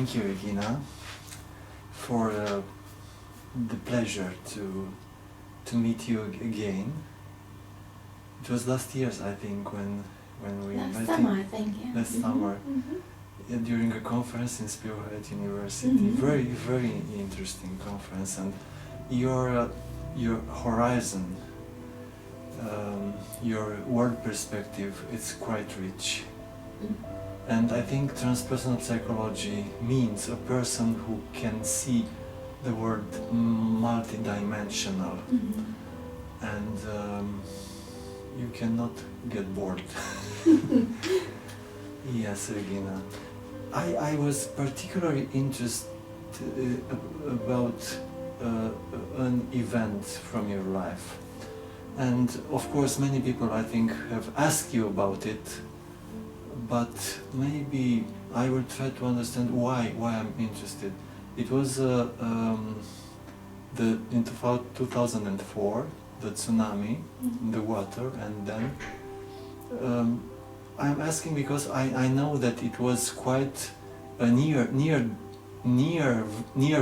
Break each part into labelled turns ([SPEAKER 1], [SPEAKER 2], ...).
[SPEAKER 1] Thank you, Regina, for the pleasure to meet you again. It was last year, I think, when we
[SPEAKER 2] last
[SPEAKER 1] met.
[SPEAKER 2] Summer, I think, yeah.
[SPEAKER 1] Last summer, during a conference in Spirit University. Very, very interesting conference, and your horizon, your world perspective, it's quite rich. And I think transpersonal psychology means a person who can see the world multidimensional, and you cannot get bored. Yes, Regina. I was particularly interested about an event from your life. And of course many people, I think, have asked you about it, but maybe I will try to understand why I'm interested. It was in 2004, the tsunami in the water, and then I'm asking because I know that it was quite a near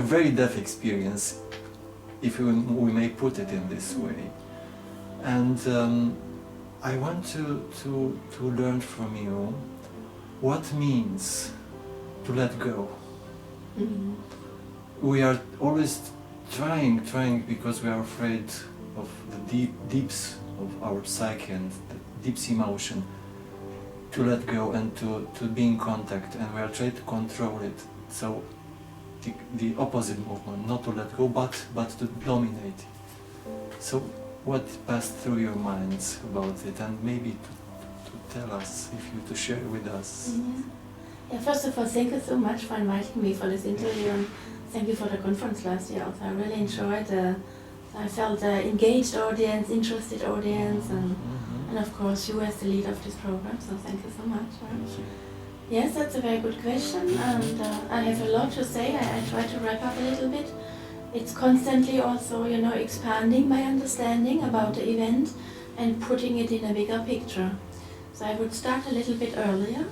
[SPEAKER 1] very death experience, if we may put it in this way. And I want to learn from you what means to let go. We are always trying because we are afraid of the deeps of our psyche and the deeps emotion, to let go and to be in contact, and we are trying to control it. So the opposite movement, not to let go, but to dominate. So what passed through your minds about it, and maybe to tell us, to share with us.
[SPEAKER 2] Yeah, first of all, thank you so much for inviting me for this interview, and thank you for the conference last year also. I really enjoyed I felt engaged audience, interested audience, and of course you as the lead of this program, so thank you so much. Yes, that's a very good question, and I have a lot to say. I try to wrap up a little bit. It's constantly also, expanding my understanding about the event and putting it in a bigger picture. So I would start a little bit earlier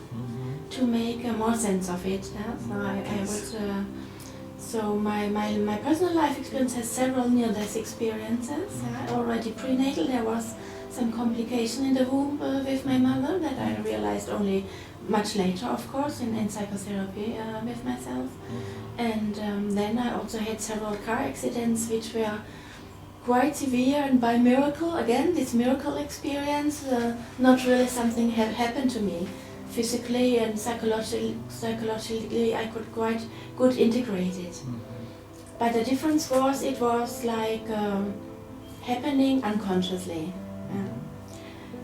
[SPEAKER 2] to make more sense of it. Yeah? So my personal life experience has several near-death experiences. Already prenatal, there was some complication in the womb with my mother that I realized only much later, of course, in psychotherapy with myself. And then I also had several car accidents which were quite severe, and by miracle, again, this miracle experience, not really something had happened to me. Physically and psychologically, I could quite good integrate it. But the difference was, it was like happening unconsciously.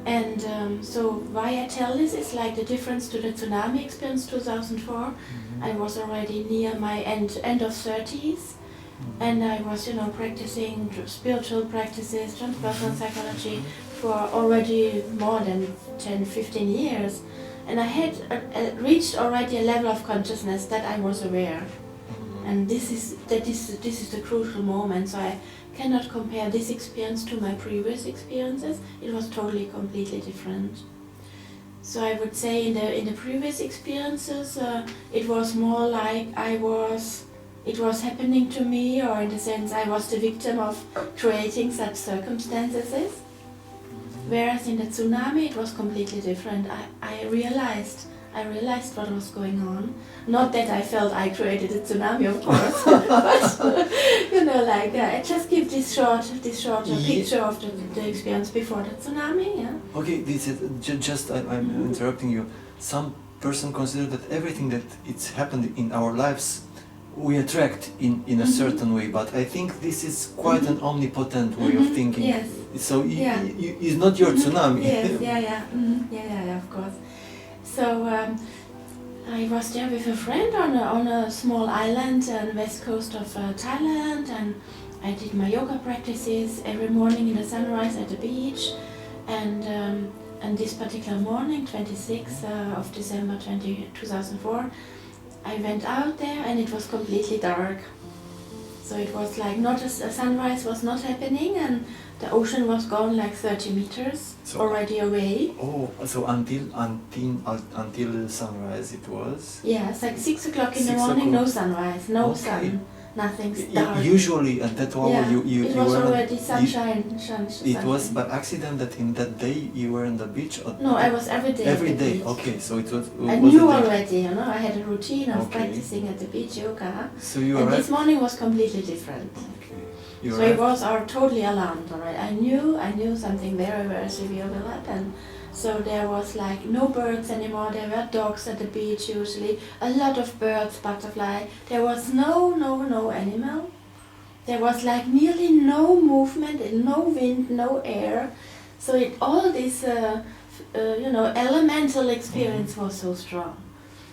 [SPEAKER 2] And so why I tell this is like the difference to the tsunami experience 2004. I was already near my end of 30s, and I was, practicing spiritual practices, transpersonal psychology for already more than 10-15 years. And I had reached already a level of consciousness that I was aware. And this is the crucial moment. So I cannot compare this experience to my previous experiences. It was totally, completely different. So I would say in the previous experiences, it was more like it was happening to me, or in the sense I was the victim of creating such circumstances. Whereas in the tsunami, it was completely different. I realized what was going on. Not that I felt I created a tsunami, of course, but I just give this short picture of the experience before the tsunami. Yeah.
[SPEAKER 1] Okay, this is just I'm interrupting you. Some person consider that everything that it's happened in our lives we attract in a certain way, but I think this is quite an omnipotent way of thinking.
[SPEAKER 2] Yes.
[SPEAKER 1] So it's not your tsunami.
[SPEAKER 2] Yes, yeah, of course. So I was there with a friend on a small island on the west coast of Thailand, and I did my yoga practices every morning in the sunrise at the beach. And this particular morning, 26th of December 2004, I went out there and it was completely dark. So it was like not a sunrise was not happening, and the ocean was gone like 30 meters already away.
[SPEAKER 1] Oh, so until sunrise it was?
[SPEAKER 2] Yeah, it's like 6 o'clock in the morning, no sunrise, no sun, nothing dark.
[SPEAKER 1] Usually at that hour you
[SPEAKER 2] it was
[SPEAKER 1] were
[SPEAKER 2] already sunshine.
[SPEAKER 1] It was by accident that in that day you were on the beach? Or
[SPEAKER 2] no, I was every day
[SPEAKER 1] every
[SPEAKER 2] at the
[SPEAKER 1] day,
[SPEAKER 2] beach.
[SPEAKER 1] okay, so it was...
[SPEAKER 2] I knew already, you know, I had a routine of practicing at the beach yoga.
[SPEAKER 1] So you
[SPEAKER 2] and this morning was completely different.
[SPEAKER 1] Okay.
[SPEAKER 2] So I was totally alarmed, alright. I knew something very, very severe will happen. So there was like no birds anymore, there were dogs at the beach usually, a lot of birds, butterfly. There was no animal. There was like nearly no movement, and no wind, no air. So all this, elemental experience was so strong.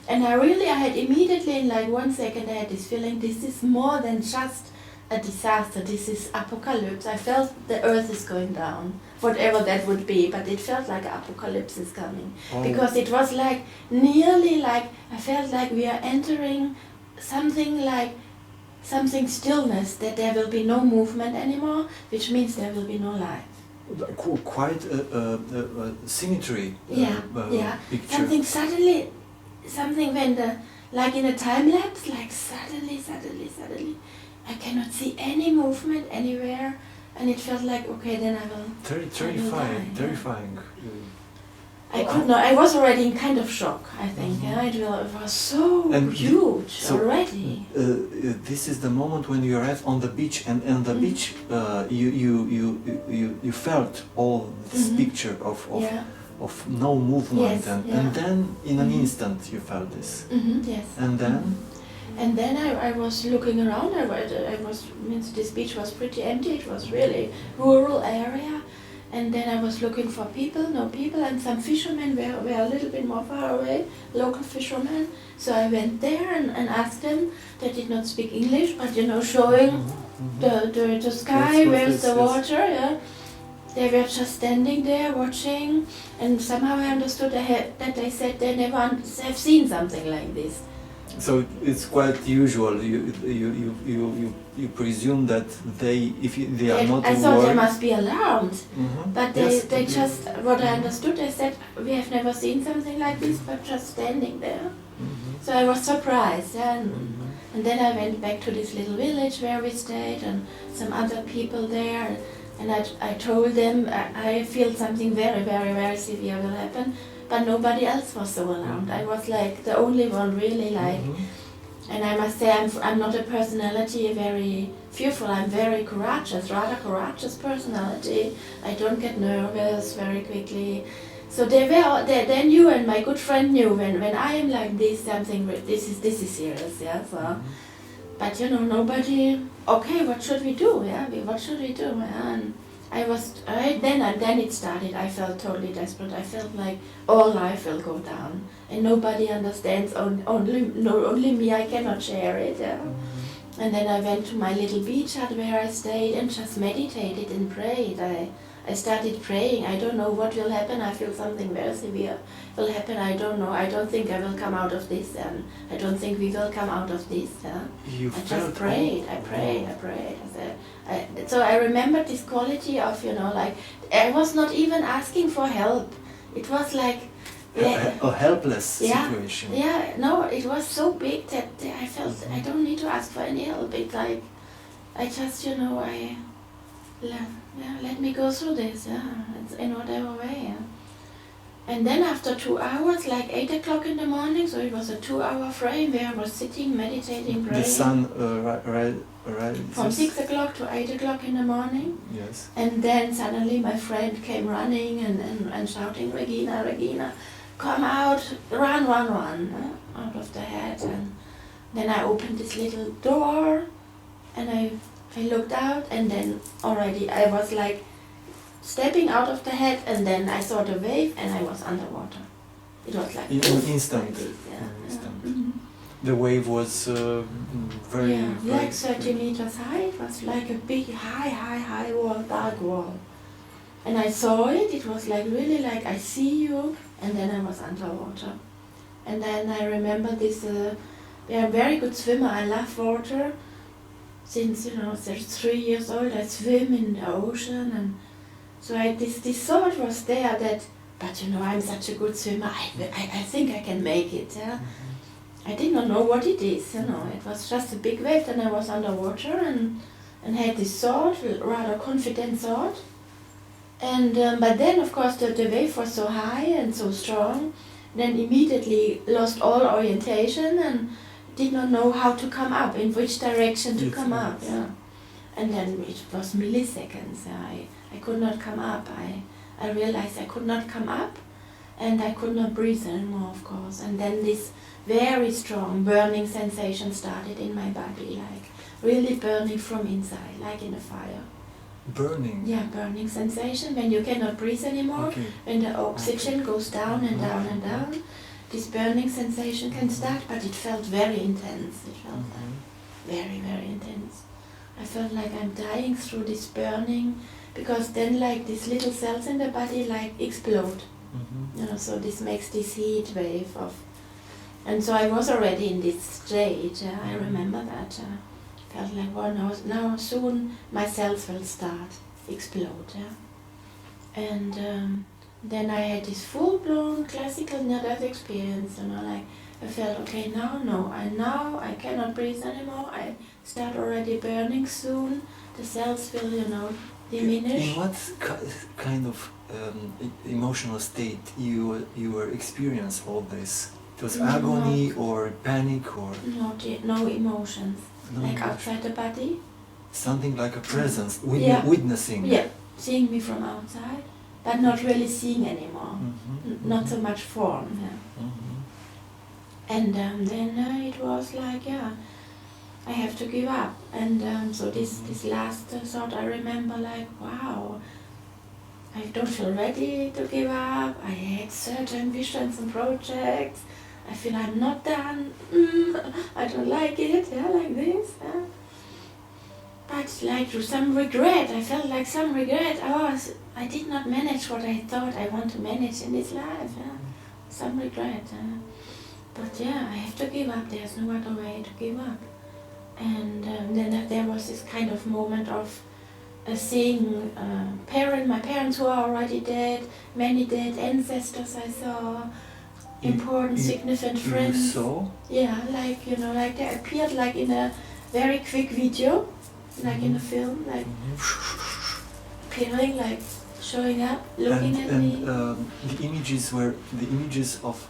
[SPEAKER 2] And I had immediately in like 1 second I had this feeling, this is more than just a disaster, this is apocalypse. I felt the earth is going down, whatever that would be, but it felt like apocalypse is coming. Because it was like nearly like, I felt like we are entering something stillness, that there will be no movement anymore, which means there will be no life.
[SPEAKER 1] Quite a symmetry
[SPEAKER 2] picture. Something when like in a time lapse, like suddenly, I cannot see any movement anywhere, and it felt like, okay, then I will.
[SPEAKER 1] Terrifying.
[SPEAKER 2] I could not. I was already in kind of shock, I think. It was so huge already.
[SPEAKER 1] This is the moment when you arrive on the beach, and on the beach, you felt all this picture of no movement, and then in an instant you felt this.
[SPEAKER 2] Yes.
[SPEAKER 1] And then.
[SPEAKER 2] And then I was looking around. This beach was pretty empty. It was really rural area. And then I was looking for no people, and some fishermen were a little bit more far away, local fishermen. So I went there and asked them. They did not speak English, but showing the sky, where's the water, They were just standing there watching, and somehow I understood that they said they never have seen something like this.
[SPEAKER 1] So it's quite usual. You presume that if they are not.
[SPEAKER 2] I thought they must be alarmed, but they just, what I understood, they said we have never seen something like this, but just standing there. So I was surprised, and then I went back to this little village where we stayed, and some other people there, and I told them I feel something very, very, very severe will happen. But nobody else was so alarmed. I was like the only one really like, and I must say I'm not a personality very fearful. I'm very courageous, rather courageous personality. I don't get nervous very quickly. So they knew, and my good friend knew when I am like this, this is serious, So, but nobody. Okay, what should we do? What should we do? And then it started. I felt totally desperate. I felt like all life will go down, and nobody understands. Only me. I cannot share it. And then I went to my little beach hut where I stayed and just meditated and prayed. I started praying. I don't know what will happen. I feel something very severe will happen. I don't know. I don't think I will come out of this. I don't think we will come out of this. I just prayed. I prayed. So I remembered this quality of, like, I was not even asking for help. It was like
[SPEAKER 1] a helpless situation.
[SPEAKER 2] No, it was so big that I felt I don't need to ask for any help. It's like I just, let me go through this. It's in whatever way. And then after 2 hours, like 8 o'clock in the morning, so it was a 2-hour frame where I was sitting, meditating, praying.
[SPEAKER 1] The sun rises?
[SPEAKER 2] From 6 o'clock to 8 o'clock in the morning.
[SPEAKER 1] Yes.
[SPEAKER 2] And then suddenly my friend came running and shouting, Regina, Regina, come out, run, out of the head. And then I opened this little door, and I looked out, and then already I was like stepping out of the head, and then I saw the wave, and I was underwater. It was like
[SPEAKER 1] in an instant. The wave was very
[SPEAKER 2] like 30 meters high. It was like a big, high wall, dark wall. And I saw it. It was like really like I see you, and then I was underwater. And then I remember this. I'm a very good swimmer. I love water. since, 3 years old, I swim in the ocean, and so this thought was there that, but I'm such a good swimmer, I think I can make it, yeah. I did not know what it is, it was just a big wave, and I was underwater and had this thought, rather confident thought. And but then, of course, the wave was so high and so strong, then immediately lost all orientation and did not know how to come up, in which direction to come up. Yeah. And then it was milliseconds. I could not come up. I realized I could not come up, and I could not breathe anymore, of course. And then this very strong burning sensation started in my body, like really burning from inside, like in a fire.
[SPEAKER 1] Burning?
[SPEAKER 2] Yeah, burning sensation when you cannot breathe anymore, when the oxygen goes down and down and down. This burning sensation can start, but it felt very intense. It felt very, very intense. I felt like I'm dying through this burning, because then like these little cells in the body like explode. So this makes this heat wave of, and so I was already in this stage. I remember that. Felt like, well, now soon my cells will start explode, and then I had this full-blown classical near-death experience, like I felt, okay, now I cannot breathe anymore. I start already burning soon. The cells will, diminish.
[SPEAKER 1] In what kind of emotional state you were experiencing all this? It was agony or panic or
[SPEAKER 2] no emotions.
[SPEAKER 1] No
[SPEAKER 2] like
[SPEAKER 1] emotion.
[SPEAKER 2] outside the body.
[SPEAKER 1] Something like a presence, witnessing.
[SPEAKER 2] Yeah, seeing me from outside, but not really seeing anymore. Not so much form. Yeah. And then it was like, I have to give up. And so this last thought, I remember like, wow, I don't feel ready to give up. I had certain visions and projects. I feel I'm not done. I don't like it. Like this. But like through some regret, I felt like some regret. I did not manage what I thought I want to manage in this life. Some regret. But I have to give up. There's no other way to give up. And then there was this kind of moment of seeing my parents who are already dead, many dead ancestors I saw, important, significant friends.
[SPEAKER 1] You saw?
[SPEAKER 2] Yeah, like, like they appeared like in a very quick video, like in a film, like appearing, like showing up, looking at me.
[SPEAKER 1] The images were the images of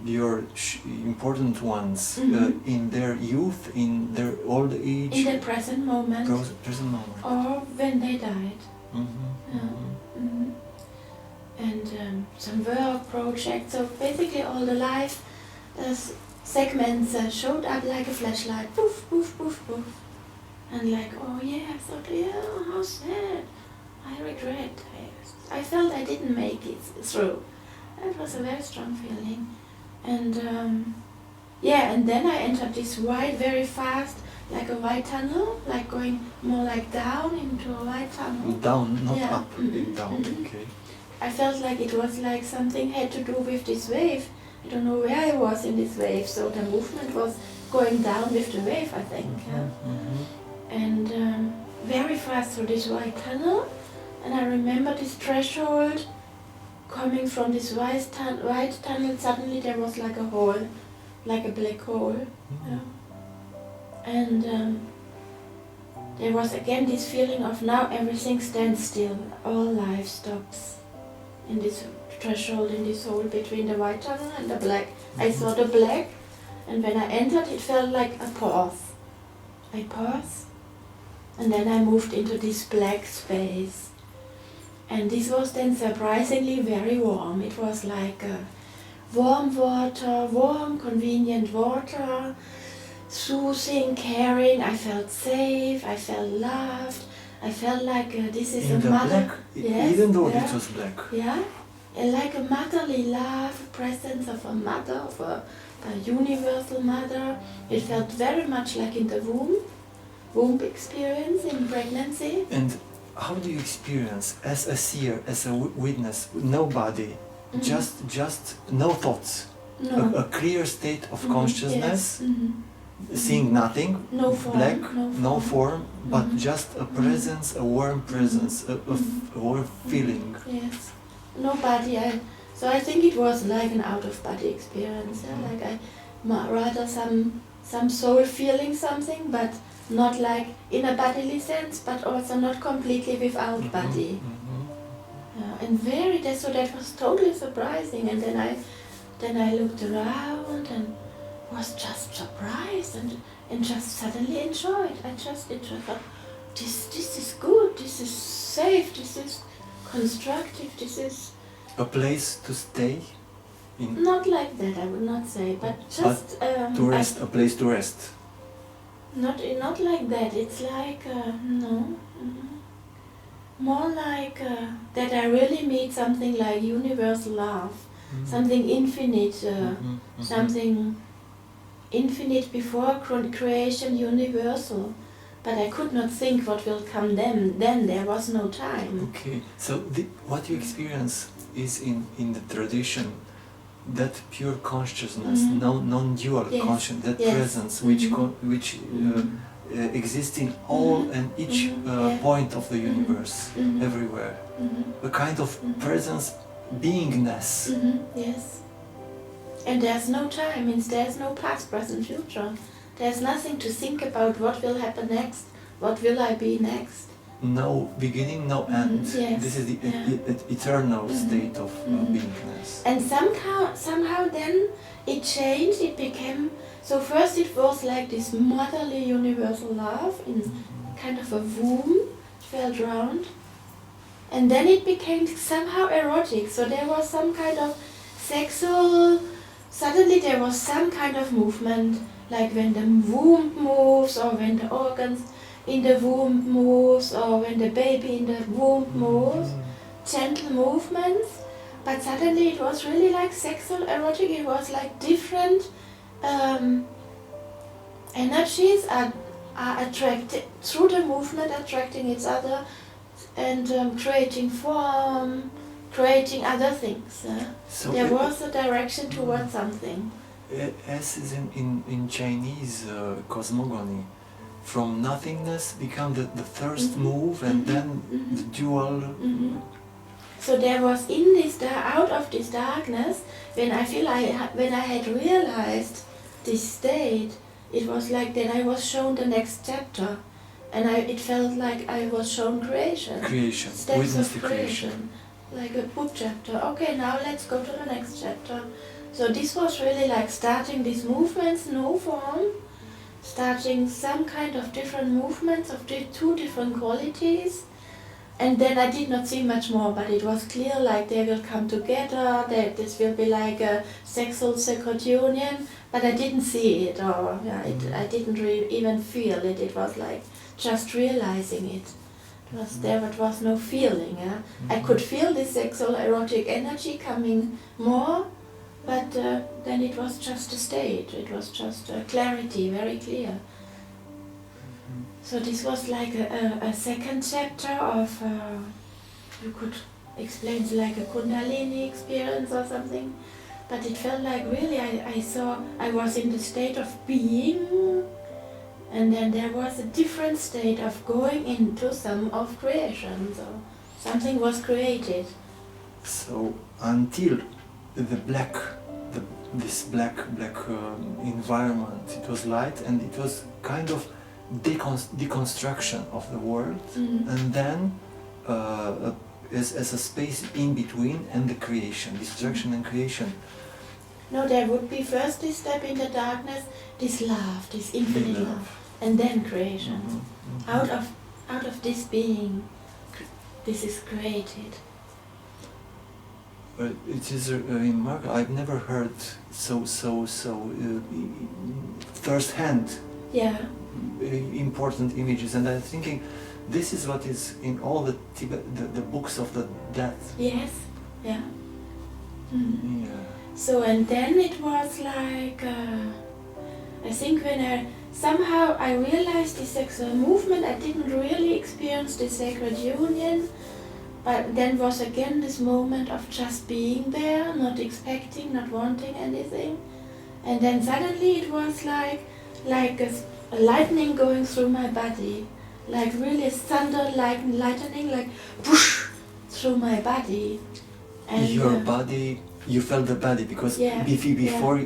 [SPEAKER 1] your important ones in their youth, in their old age.
[SPEAKER 2] In the present moment.
[SPEAKER 1] Present moment.
[SPEAKER 2] Or when they died. And some work projects. So basically all the life segments showed up like a flashlight. Poof, poof, poof, poof. And like, oh yeah, I thought, how sad. I regret. I felt I didn't make it through. That was a very strong feeling. And and then I entered this white, very fast, like a white tunnel, like going more like down into a white tunnel.
[SPEAKER 1] Down, not up, down, okay.
[SPEAKER 2] I felt like it was like something had to do with this wave. I don't know where I was in this wave, so the movement was going down with the wave, I think. And very fast through this white tunnel. And I remember this threshold coming from this white tunnel. Suddenly there was like a hole, like a black hole. And there was again this feeling of now everything stands still. All life stops in this threshold, in this hole between the white tunnel and the black. I saw the black, and when I entered it felt like a pause. I paused, and then I moved into this black space. And this was then surprisingly very warm. It was like warm water, warm, convenient water, soothing, caring. I felt safe, I felt loved. I felt like this is
[SPEAKER 1] in
[SPEAKER 2] a mother.
[SPEAKER 1] Black, even though it was black.
[SPEAKER 2] Yeah, and like a motherly love, presence of a mother, of a universal mother. It felt very much like in the womb experience in pregnancy.
[SPEAKER 1] And how do you experience as a seer, as a witness, no body, just no thoughts,
[SPEAKER 2] No.
[SPEAKER 1] a clear state of consciousness,
[SPEAKER 2] Yes.
[SPEAKER 1] seeing nothing,
[SPEAKER 2] No form,
[SPEAKER 1] black,
[SPEAKER 2] no
[SPEAKER 1] form, but
[SPEAKER 2] Mhm.
[SPEAKER 1] just a presence, a warm presence, a warm feeling.
[SPEAKER 2] Yes. No body. So I think it was like an out-of-body experience. Yeah? Like rather some soul feeling something, but not like in a bodily sense, but also not completely without body. And so that was totally surprising. And then I looked around and was just surprised and just suddenly enjoyed. I just thought, this is good, this is safe, this is constructive, this is...
[SPEAKER 1] A place to stay in?
[SPEAKER 2] Not like that, I would not say, but just...
[SPEAKER 1] to rest, a place to rest?
[SPEAKER 2] Not like that, it's like, no. More like that I really meet something like universal love, something infinite, something infinite before creation, universal. But I could not think what will come then there was no time.
[SPEAKER 1] Okay, so what you experience is in the tradition, that pure consciousness, non-dual consciousness, that presence which exists in all and each point of the universe, everywhere. A kind of presence, beingness.
[SPEAKER 2] Yes. And there's no time, means there's no past, present, future. There's nothing to think about what will happen next, what will I be next.
[SPEAKER 1] No beginning, no end.
[SPEAKER 2] Yes.
[SPEAKER 1] This is the eternal state of beingness.
[SPEAKER 2] And somehow then it changed, it became... So first it was like this motherly universal love in kind of a womb, it felt round. And then it became somehow erotic, so there was some kind of sexual... Suddenly there was some kind of movement, like when the womb moves, or when the organs in the womb moves, or when the baby in the womb moves, gentle movements. But suddenly it was really like sexual erotic, it was like different energies are attracted through the movement, attracting each other and creating form, creating other things.
[SPEAKER 1] So
[SPEAKER 2] there was a direction towards something.
[SPEAKER 1] As is in Chinese cosmogony, from nothingness become the first move, and then the dual.
[SPEAKER 2] So there was in this out of this darkness, when I had realized this state, it was like that I was shown the next chapter, and it felt like I was shown creation.
[SPEAKER 1] Creation,
[SPEAKER 2] steps
[SPEAKER 1] witness
[SPEAKER 2] of
[SPEAKER 1] the creation.
[SPEAKER 2] Like a book chapter. Okay, now let's go to the next chapter. So this was really like starting these movements, no form, starting some kind of different movements of two different qualities. And then I did not see much more, but it was clear like they will come together, that this will be like a sexual sacred union, but I didn't see it, or I didn't even feel it. It was like just realizing it. There was no feeling. I could feel this sexual erotic energy coming more, but then it was just a state, it was just a clarity, very clear. So this was like a second chapter of, you could explain it like a Kundalini experience or something, but it felt like really I was in the state of being, and then there was a different state of going into some of creation, so something was created.
[SPEAKER 1] So until this black environment, it was light, and it was kind of deconstruction of the world, and then as a space in between, and the creation, destruction and creation.
[SPEAKER 2] No, there would be first this step in the darkness, this love, this infinite love, and then creation. Out of this being, this is created.
[SPEAKER 1] It is remarkable. I've never heard so first-hand important images, and I'm thinking this is what is in all the books of the dead.
[SPEAKER 2] Yes, yeah.
[SPEAKER 1] Yeah.
[SPEAKER 2] So and then it was like I think when somehow I realized the sexual movement, I didn't really experience the sacred union, but then was again this moment of just being there, not expecting, not wanting anything, and then suddenly it was like like a lightning going through my body, like really thunder, like lightning, like whoosh through my body. And
[SPEAKER 1] your body, you felt the body because
[SPEAKER 2] yeah,
[SPEAKER 1] before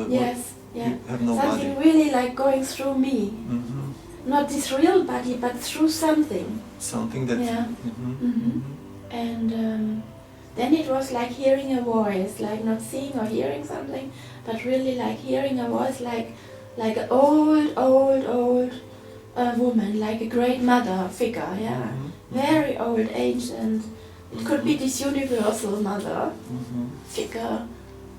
[SPEAKER 2] yes, yeah,
[SPEAKER 1] you have no
[SPEAKER 2] something
[SPEAKER 1] body.
[SPEAKER 2] really like going through me. Not this real body, but through something.
[SPEAKER 1] Something that.
[SPEAKER 2] Yeah. And then it was like hearing a voice, like not seeing or hearing something, but really like hearing a voice, like an old woman, like a great mother figure, yeah, very old, ancient. It could be this universal mother figure,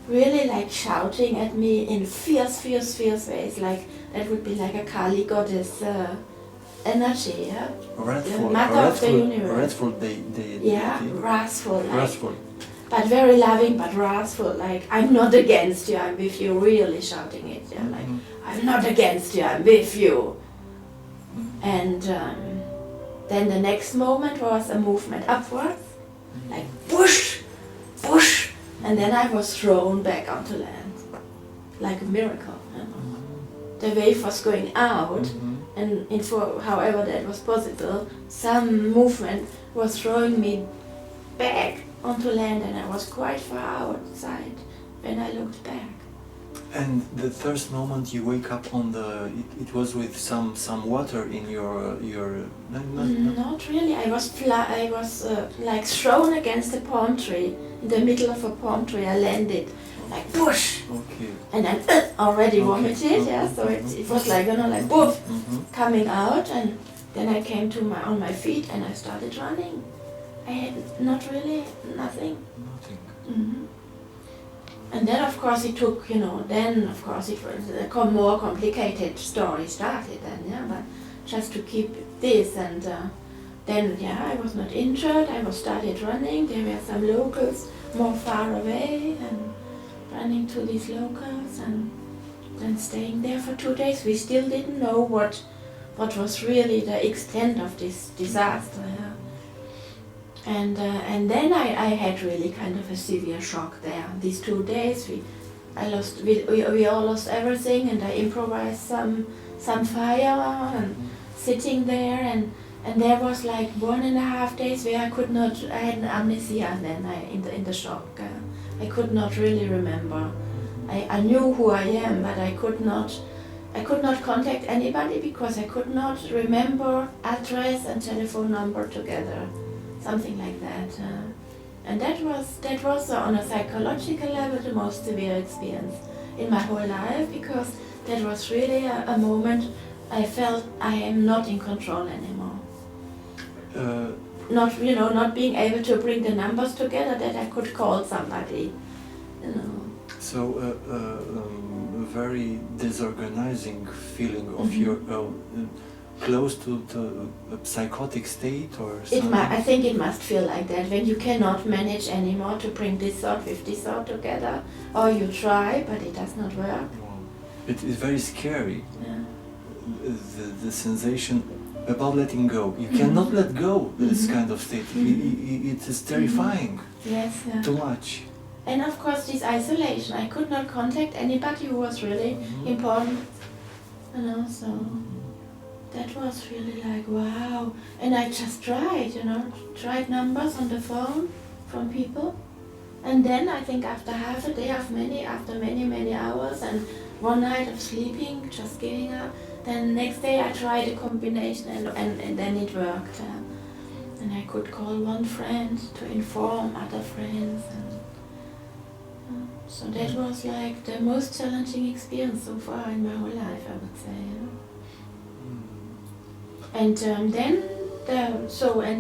[SPEAKER 2] really like shouting at me in fierce ways, like that would be like a Kali goddess energy, yeah.
[SPEAKER 1] Wrathful,
[SPEAKER 2] the mother of the universe.
[SPEAKER 1] Wrathful,
[SPEAKER 2] yeah, wrathful, like,
[SPEAKER 1] wrathful.
[SPEAKER 2] but very loving, but wrathful. Like, I'm not against you, I'm with you. Really shouting it, yeah. Like, I'm not against you, I'm with you. And then the next moment was a movement upwards, like whoosh, whoosh, and then I was thrown back onto land, like a miracle. You know? The wave was going out, and for however that was possible, some movement was throwing me back onto land, and I was quite far outside when I looked back.
[SPEAKER 1] And the first moment you wake up on the, it was with some water in your
[SPEAKER 2] Not really. I was like thrown against a palm tree, in the middle of a palm tree. I landed like whoosh,
[SPEAKER 1] Okay.
[SPEAKER 2] and then already vomited. Yeah, so it was like, you know, like woof, coming out, and then I came to on my feet and I started running. I had not really nothing.
[SPEAKER 1] Nothing.
[SPEAKER 2] And then of course it took, you know, then of course it was a more complicated story started then, yeah, but just to keep this, and then, yeah, I was not injured, I was started running, there were some locals more far away, and running to these locals, and then staying there for 2 days. We still didn't know what was really the extent of this disaster, yeah. And then I had really kind of a severe shock there. These 2 days, we all lost everything, and I improvised some fire and sitting there, and there was like 1.5 days where I had an amnesia then, in the shock. I could not really remember. I knew who I am, but I could not contact anybody because I could not remember address and telephone number together. Something like that, and that was on a psychological level the most severe experience in my whole life, because that was really a moment I felt I am not in control anymore. Not being able to bring the numbers together that I could call somebody, you know.
[SPEAKER 1] So a very disorganizing feeling of your close to a psychotic state or something?
[SPEAKER 2] I think it must feel like that, when you cannot manage anymore to bring this thought with this thought together, or you try, but it does not work.
[SPEAKER 1] Wow. It is very scary,
[SPEAKER 2] Yeah.
[SPEAKER 1] the sensation about letting go. You cannot let go this kind of state. It is terrifying,
[SPEAKER 2] Yes, yeah.
[SPEAKER 1] too much.
[SPEAKER 2] And of course this isolation, I could not contact anybody who was really important, you know, so that was really like, wow. And I just tried numbers on the phone from people. And then I think after half a day after many hours and one night of sleeping, just giving up, then next day I tried a combination, and then it worked. And I could call one friend to inform other friends. And, so that was like the most challenging experience so far in my whole life, I would say. And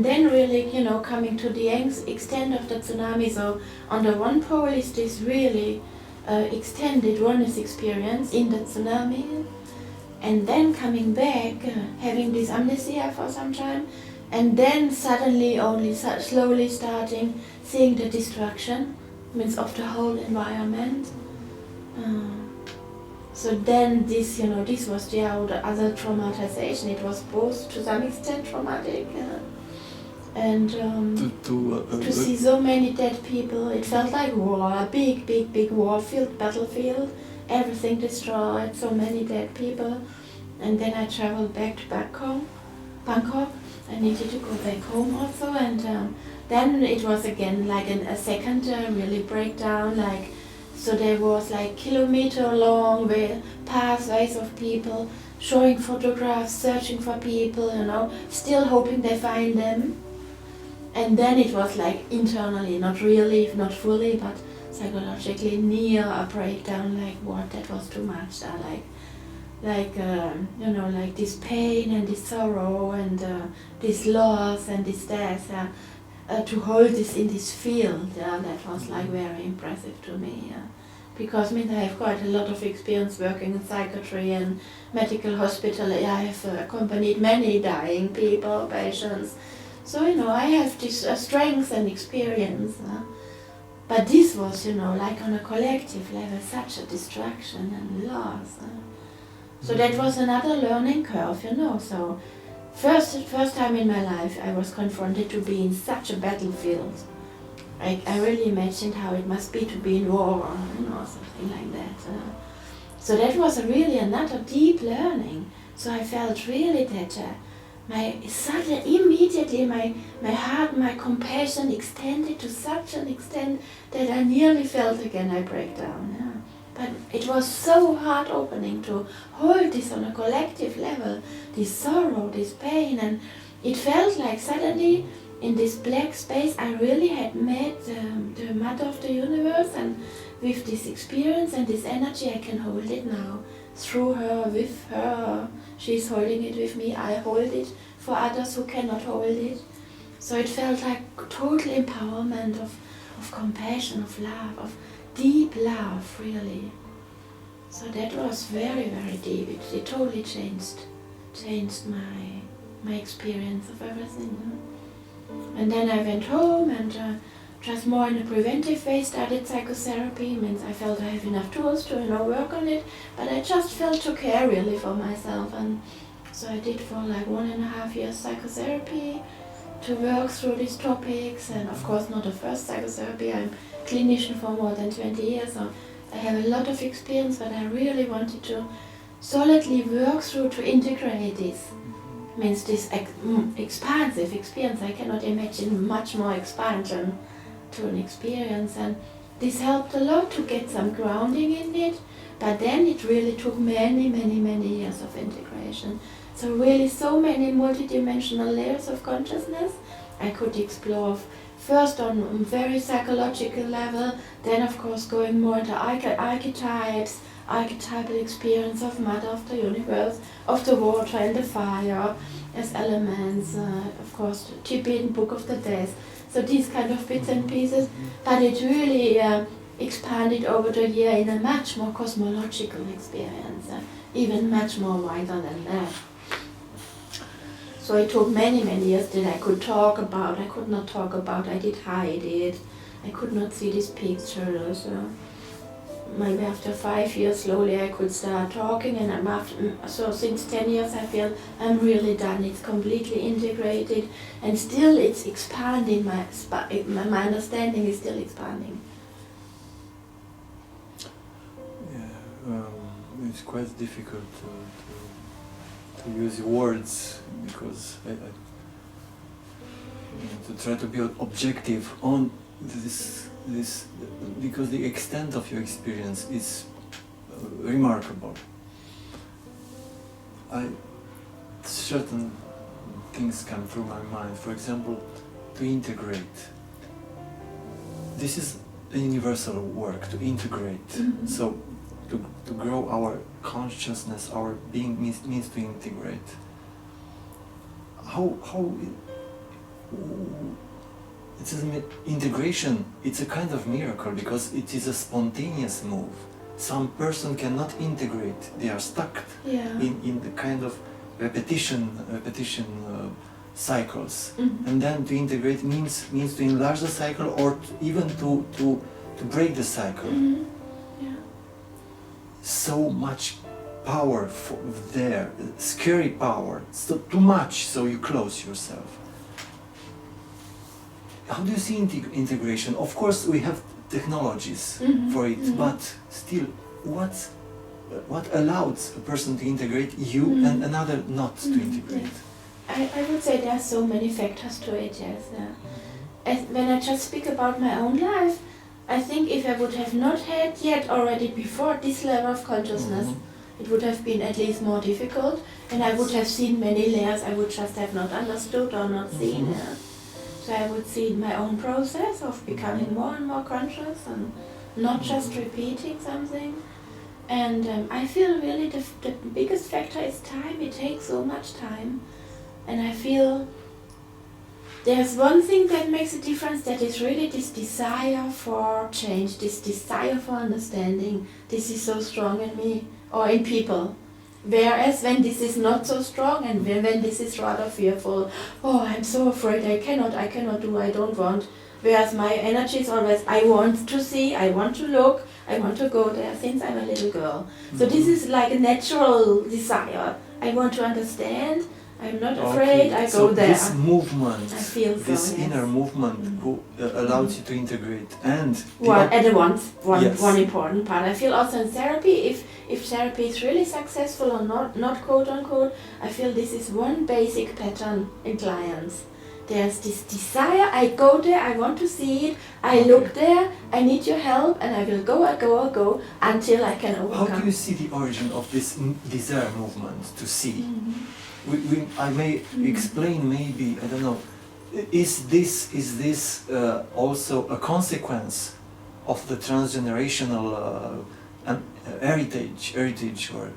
[SPEAKER 2] then really, you know, coming to the extent of the tsunami. So on the one pole is this really extended oneness experience in the tsunami, and then coming back, having this amnesia for some time, and then suddenly only slowly starting seeing the destruction, means of the whole environment. So then this, you know, this was the other traumatization. It was both to some extent traumatic, and to see so many dead people. It felt like war, a big war battlefield, everything destroyed, so many dead people. And then I traveled back to Bangkok. I needed to go back home also, and then it was again like a second really breakdown. Like, so there was like kilometer-long pathways of people showing photographs, searching for people, you know, still hoping they find them. And then it was like internally, not really, not fully, but psychologically near a breakdown. Like, what, that was too much. You know, like this pain and this sorrow and this loss and this death. To hold this in this field, that was like very impressive to me. Because I mean, I have quite a lot of experience working in psychiatry and medical hospital. I have accompanied many dying people, patients. So, you know, I have this strength and experience. But this was, you know, like on a collective level, such a distraction and loss. So that was another learning curve, you know. So first time in my life I was confronted to be in such a battlefield. I really imagined how it must be to be in war, you know, something like that. So that was really another deep learning. So I felt really that immediately my heart, my compassion extended to such an extent that I nearly felt again I break down. Yeah. But it was so heart-opening to hold this on a collective level, this sorrow, this pain, and it felt like suddenly in this black space I really had met the mother of the universe, and with this experience and this energy I can hold it now. Through her, with her, she's holding it with me, I hold it for others who cannot hold it. So it felt like total empowerment of compassion, of love, of deep love, really. So that was very, very deep. It totally changed my experience of everything. And then I went home and just more in a preventive way started psychotherapy. Means I felt I have enough tools to, you know, work on it, but I just felt to care really for myself. And so I did for like 1.5 years psychotherapy to work through these topics. And of course not the first psychotherapy. I'm clinician for more than 20 years, so I have a lot of experience, but I really wanted to solidly work through to integrate this. Means this expansive experience. I cannot imagine much more expansion to an experience, and this helped a lot to get some grounding in it, but then it really took many years of integration. So really so many multidimensional layers of consciousness I could explore. First on a very psychological level, then of course going more into archetypes, archetypal experience of Mother of the Universe, of the water and the fire as elements, of course the Tibetan Book of the Dead. So these kind of bits and pieces, but it really expanded over the year in a much more cosmological experience, even much more wider than that. So it took many years that I could talk about. I could not talk about, I did hide it. I could not see these pictures. Maybe after 5 years, slowly I could start talking, and so since 10 years I feel I'm really done. It's completely integrated, and still it's expanding. My understanding is still expanding.
[SPEAKER 1] Yeah, it's quite difficult to use words, because to try to be objective on this, because the extent of your experience is remarkable. Certain things come through my mind. For example, to integrate. This is a universal work, to integrate. Mm-hmm. So to grow our consciousness, our being means to integrate. It's an integration. It's a kind of miracle, because it is a spontaneous move. Some person cannot integrate; they are stuck in the kind of repetition cycles. Mm-hmm. And then to integrate means to enlarge the cycle, or even to break the cycle. Mm-hmm. Yeah. So much power there, scary power. So too much, so you close yourself. How do you see integration? Of course, we have technologies for it, but still, what allows a person to integrate you and another not to integrate?
[SPEAKER 2] I would say there are so many factors to it, yes. As when I just speak about my own life, I think if I would have not had yet already before this level of consciousness, it would have been at least more difficult, and I would have seen many layers I would just have not understood or not seen. So I would see my own process of becoming more and more conscious and not just repeating something. And I feel really the biggest factor is time. It takes so much time. And I feel there's one thing that makes a difference, that is really this desire for change, this desire for understanding. This is so strong in me or in people. Whereas when this is not so strong and when this is rather fearful, oh, I'm so afraid, I cannot do, I don't want. Whereas my energy is always, I want to see, I want to look, I want to go there since I'm a little girl. So this is like a natural desire. I want to understand, I'm not afraid, I go there.
[SPEAKER 1] This movement,
[SPEAKER 2] I feel
[SPEAKER 1] this
[SPEAKER 2] so,
[SPEAKER 1] inner movement who allows you to integrate and...
[SPEAKER 2] One important part. I feel also in therapy, if therapy is really successful or not quote unquote, I feel this is one basic pattern in clients. There's this desire, I go there, I want to see it, I look there, I need your help, and I will go until I can overcome.
[SPEAKER 1] How do you see the origin of this desire movement to see? I may explain maybe, I don't know, is this also a consequence of the transgenerational heritage or?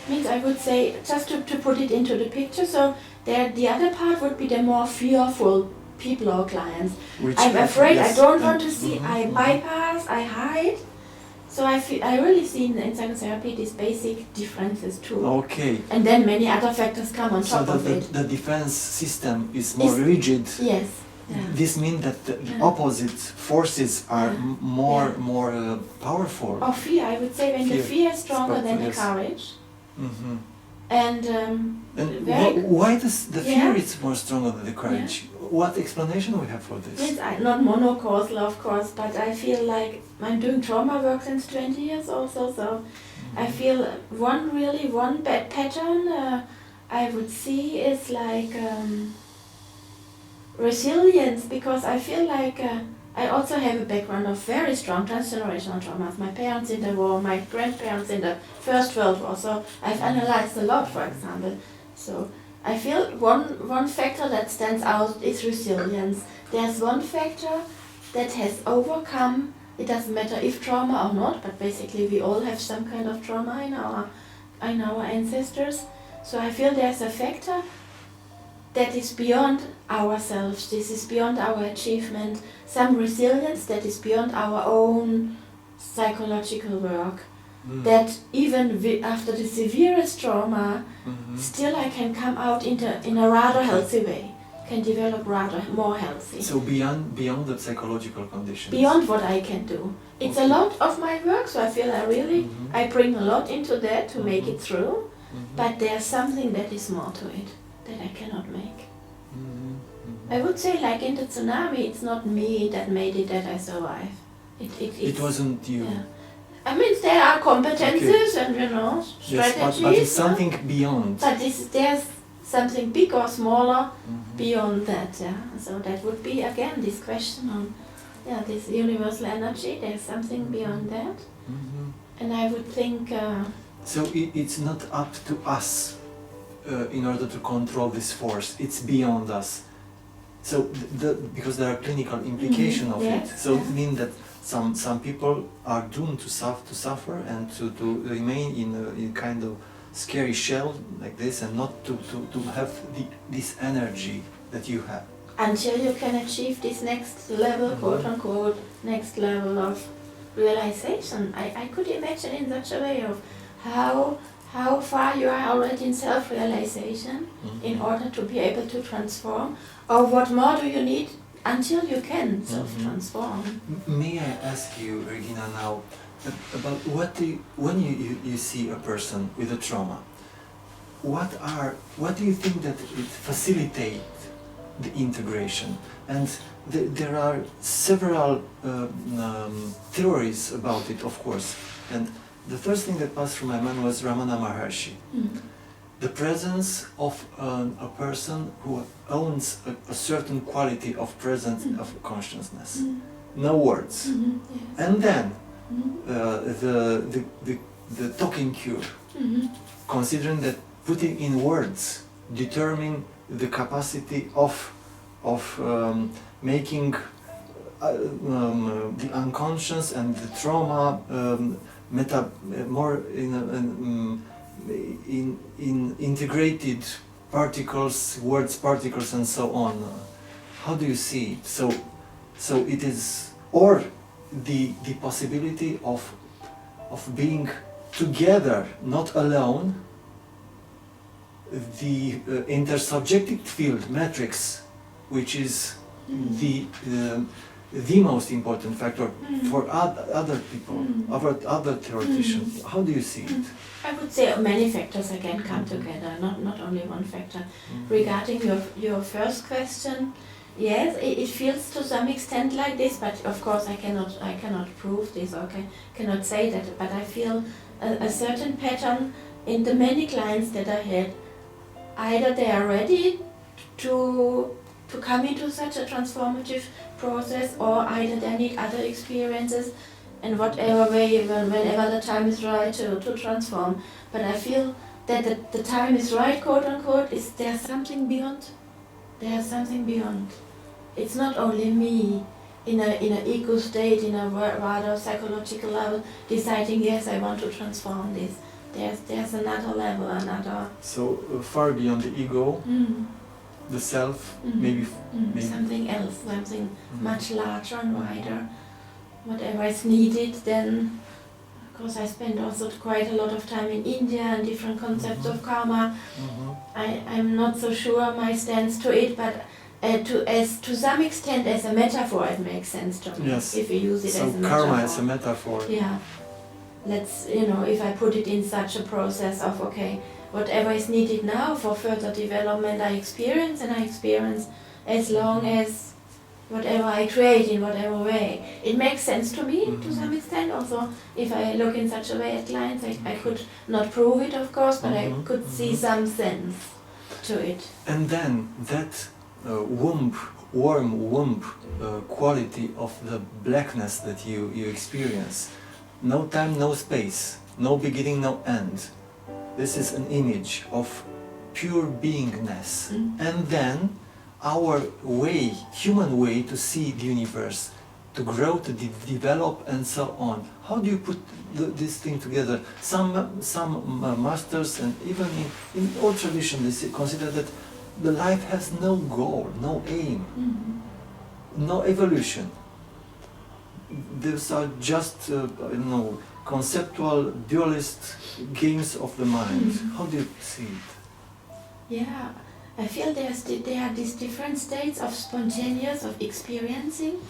[SPEAKER 2] Means I would say, just to put it into the picture, so the other part would be the more fearful people or clients. I'm afraid, I don't want to see, I bypass, I hide. So I really see in psychotherapy these basic differences too.
[SPEAKER 1] Okay.
[SPEAKER 2] And then many other factors come on top of it.
[SPEAKER 1] The defense system is more rigid.
[SPEAKER 2] Yes. Yeah.
[SPEAKER 1] This means that the opposite forces are more powerful.
[SPEAKER 2] Or fear, I would say, when the fear is stronger than the courage. And
[SPEAKER 1] why does the fear is more stronger than the courage? What explanation we have for this?
[SPEAKER 2] It's not monocausal, of course, but I feel like I'm doing trauma work since 20 years also, so I feel one bad pattern I would see is like resilience, because I feel like I also have a background of very strong transgenerational traumas. My parents in the war, my grandparents in the First World War, so I've analyzed a lot, for example. So I feel one factor that stands out is resilience. There's one factor that has overcome, it doesn't matter if trauma or not, but basically we all have some kind of trauma in our ancestors. So I feel there's a factor that is beyond ourselves, this is beyond our achievement, some resilience that is beyond our own psychological work. That even after the severest trauma, still I can come out in a rather healthy way, can develop rather more healthy.
[SPEAKER 1] So beyond the psychological conditions? Beyond
[SPEAKER 2] what I can do. It's a lot of my work, so I feel I bring a lot into that to make it through, but there's something that is more to it that I cannot make. I would say, like in the tsunami, it's not me that made it that I survived.
[SPEAKER 1] It wasn't you.
[SPEAKER 2] Yeah. I mean, there are competences and strategies.
[SPEAKER 1] But it's something beyond.
[SPEAKER 2] But there's something big or smaller beyond that. Yeah. So that would be again this question on this universal energy. There's something beyond that, and I would think.
[SPEAKER 1] So it's not up to us in order to control this force. It's beyond us. So because there are clinical implications of it. So it means that some people are doomed to suffer and to remain in a kind of scary shell like this, and not to have this energy that you have.
[SPEAKER 2] Until you can achieve this next level, quote unquote, next level of realization. I could imagine in such a way of how far you are already in self-realization in order to be able to transform, or what more do you need until you can self-transform.
[SPEAKER 1] May I ask you, Regina, now about when you see a person with a trauma, what do you think that it facilitates the integration. And there are several theories about it, of course. And the first thing that passed through my mind was Ramana Maharshi. The presence of a person who owns a certain quality of presence of consciousness. No words.
[SPEAKER 2] Yes.
[SPEAKER 1] And then the talking cure, considering that putting in words determine the capacity of making the unconscious and the trauma more in integrated particles, words, particles, and so on. How do you see it? So it is, or the possibility of being together, not alone. The intersubjective field matrix, which is the most important factor for other people, other theoreticians. How do you see it?
[SPEAKER 2] I would say many factors again come together, not only one factor. Regarding your first question, yes, it feels to some extent like this, but of course I cannot prove this or cannot say that. But I feel a certain pattern in the many clients that I had. Either they are ready to come into such a transformative process, or either they need other experiences, and whatever way, whenever the time is right to transform. But I feel that the time is right, quote unquote, there's something beyond. There's something beyond. It's not only me in an ego state, in a rather psychological level, deciding, yes, I want to transform this. There's another level, another...
[SPEAKER 1] So far beyond the ego, the self, maybe
[SPEAKER 2] something else, something much larger and wider. Whatever is needed, then, of course, I spend also quite a lot of time in India and different concepts of karma. I'm not so sure my stance to it, but to some extent as a metaphor it makes sense to me.
[SPEAKER 1] Yes.
[SPEAKER 2] If you use it
[SPEAKER 1] so
[SPEAKER 2] as a
[SPEAKER 1] karma
[SPEAKER 2] metaphor.
[SPEAKER 1] as a metaphor.
[SPEAKER 2] Yeah. Let's, if I put it in such a process of, okay, whatever is needed now for further development I experience, and I experience as long as whatever I create in whatever way. It makes sense to me to some extent. Also, if I look in such a way at clients, I could not prove it, of course, but I could see some sense to it.
[SPEAKER 1] And then that warm womb quality of the blackness that you experience. No time, no space, no beginning, no end. This is an image of pure beingness. And then our way, human way to see the universe, to grow, to develop, and so on. How do you put this thing together? Some masters, and even in all traditions, they consider that the life has no goal, no aim, no evolution. These are just, conceptual, dualist games of the mind. How do you see it?
[SPEAKER 2] Yeah, I feel there are these different states of spontaneous, of experiencing,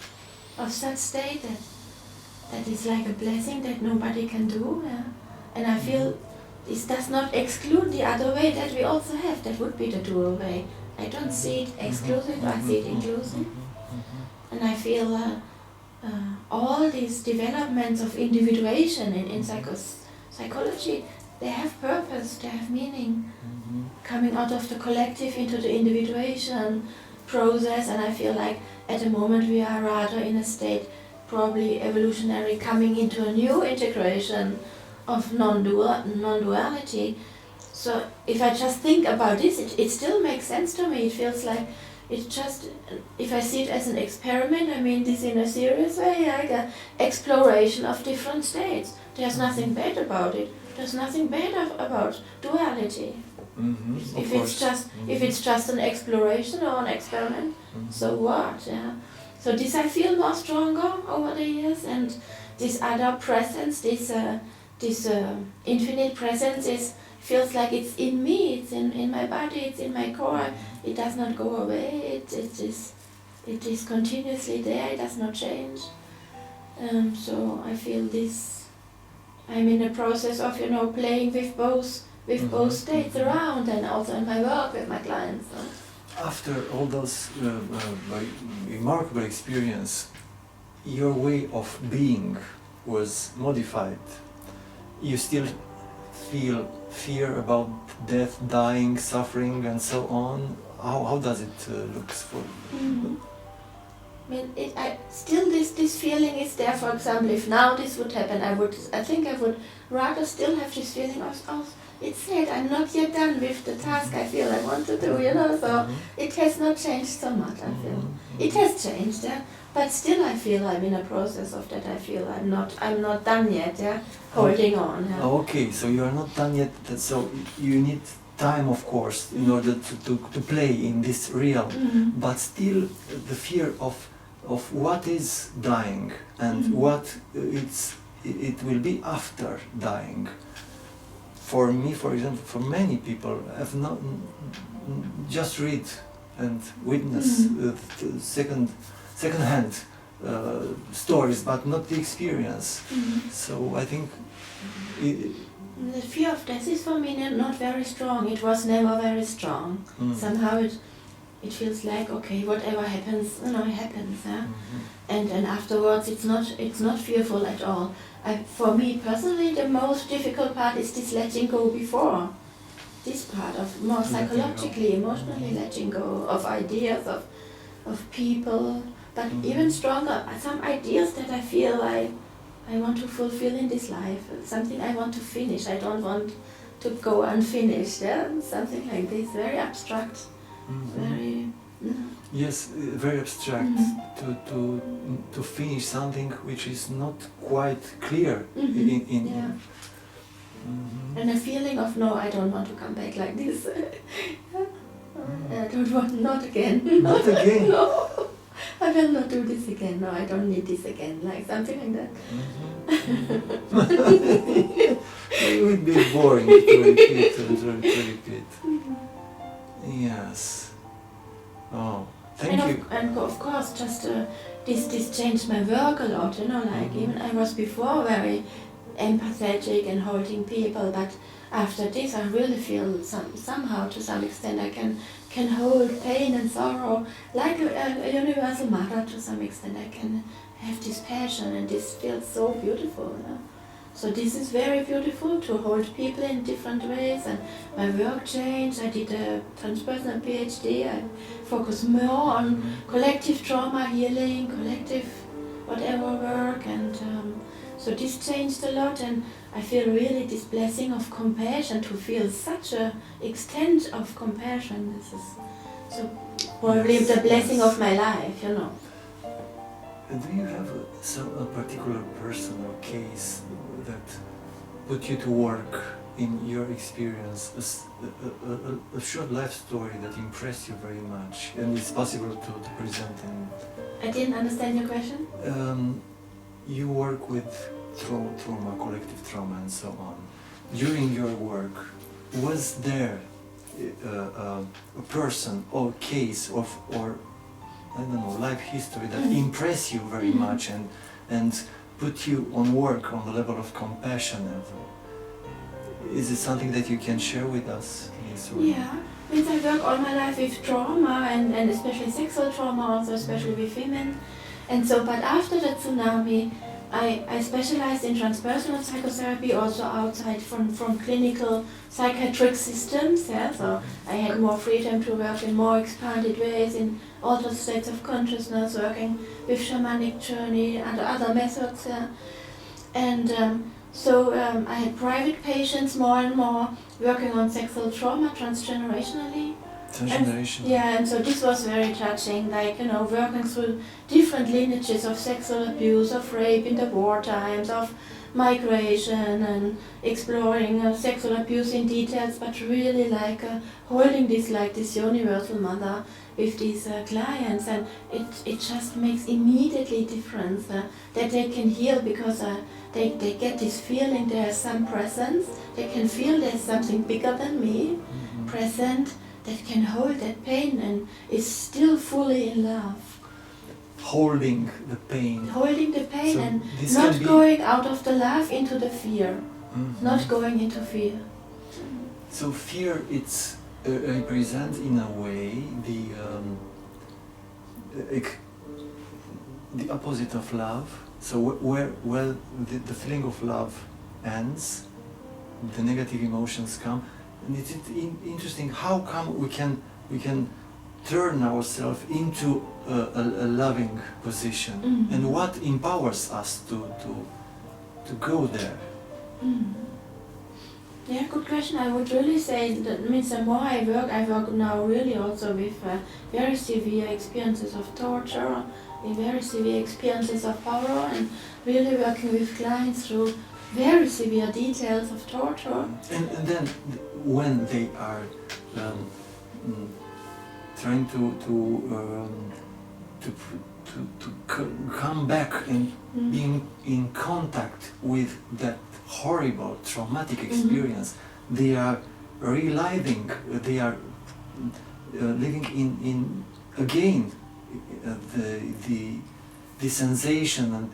[SPEAKER 2] of such state that is like a blessing that nobody can do. And I feel this does not exclude the other way that we also have. That would be the dual way. I don't see it exclusive, I see it inclusive. And I feel all these developments of individuation in psychology, they have purpose, they have meaning. Coming out of the collective into the individuation process, and I feel like at the moment we are rather in a state, probably evolutionary, coming into a new integration of non-duality. So if I just think about this, it still makes sense to me. It feels like it's just, if I see it as an experiment, I mean this in a serious way, like an exploration of different states. There's nothing bad about it. There's nothing bad about duality. If it's just an exploration or an experiment, so what? Yeah. So this I feel more stronger over the years, and this other presence, this infinite presence feels like it's in me, it's in my body, it's in my core. It does not go away. It is continuously there. It does not change. So I feel this. I'm in a process of playing with both states around, and also in my work with my clients.
[SPEAKER 1] after all those remarkable experience, your way of being was modified. You still feel fear about death, dying, suffering, and so on. How does it look for you?
[SPEAKER 2] Mm-hmm. I mean, still this feeling is there. For example, if now this would happen, I think I would rather still have this feeling of, oh, it's sad, I'm not yet done with the task I feel I want to do, you know, so it has not changed so much, I feel. It has changed, yeah, but still I feel I'm in a process of that. I feel I'm not done yet, yeah, holding on. Yeah.
[SPEAKER 1] Okay, so you are not done yet, so you need time, of course, in order to play in this realm, but still the fear of what is dying and what it will be after dying. For me, for example, for many people, have not just read and witness second-hand stories, but not the experience. So I think
[SPEAKER 2] the fear of death is for me not very strong. It was never very strong. Somehow it feels like, okay, whatever happens, you know, it happens. Yeah? And afterwards, it's not fearful at all. For me personally, the most difficult part is this letting go before. This part of more psychologically, emotionally letting go of ideas, of people, but even stronger, some ideas that I feel I want to fulfill in this life, something I want to finish. I don't want to go unfinished. Yeah? Something like this, very abstract, very.
[SPEAKER 1] Yes, very abstract. To finish something which is not quite clear.
[SPEAKER 2] Yeah. And a feeling of, no, I don't want to come back like this. I don't want, not again.
[SPEAKER 1] Not again?
[SPEAKER 2] No, I will not do this again. No, I don't need this again. Like something like that.
[SPEAKER 1] It would be boring to repeat and to repeat. Yes. Oh, thank you.
[SPEAKER 2] And of course, just this changed my work a lot. You know, like even I was before very empathetic and holding people, but after this, I really feel somehow, to some extent, I can hold pain and sorrow like a universal mother. To some extent, I can have this passion, and this feels so beautiful. You know? So this is very beautiful, to hold people in different ways, and my work changed. I did a transpersonal PhD. I focus more on collective trauma healing, collective whatever work, and so this changed a lot, and I feel really this blessing of compassion, to feel such a extent of compassion. This is so probably the blessing of my life, you know.
[SPEAKER 1] Do you have a particular personal case that put you to work in your experience, a short life story that impressed you very much, and it's possible to present in...
[SPEAKER 2] I didn't understand your question?
[SPEAKER 1] You work with trauma, collective trauma and so on. During your work, was there a person or case or I don't know, life history that impressed you very much and put you on work on the level of compassion? Is it something that you can share with us?
[SPEAKER 2] Yeah, because I work all my life with trauma and especially sexual trauma, also especially with women. And so, but after the tsunami, I specialized in transpersonal psychotherapy, also outside from clinical psychiatric systems. Yeah? So I had more freedom to work in more expanded ways in altered states of consciousness, working with shamanic journey and other methods. Yeah? And so I had private patients more and more working on sexual trauma transgenerationally. And so this was very touching, like, you know, working through different lineages of sexual abuse, of rape in the war times, of migration, and exploring sexual abuse in details, but really like holding this like this universal mother with these clients, and it just makes immediately difference that they can heal, because they get this feeling there's some presence, they can feel there's something bigger than me present, that can hold that pain and is still fully in love.
[SPEAKER 1] Holding the pain.
[SPEAKER 2] Holding the pain, so and not going out of the love into the fear. Not going into fear.
[SPEAKER 1] So fear, it's represent in a way the opposite of love. So where the feeling of love ends, the negative emotions come, and it's interesting how come we can turn ourselves into a loving position,
[SPEAKER 2] Mm-hmm.
[SPEAKER 1] and what empowers us to go there.
[SPEAKER 2] Mm. Yeah, good question. I would really say that means the more I work now really also with very severe experiences of torture, with very severe experiences of horror, and really working with clients through very severe details of torture.
[SPEAKER 1] And then when they are trying to come back and being in contact with that horrible traumatic experience, they are reliving, they are living in again the sensation and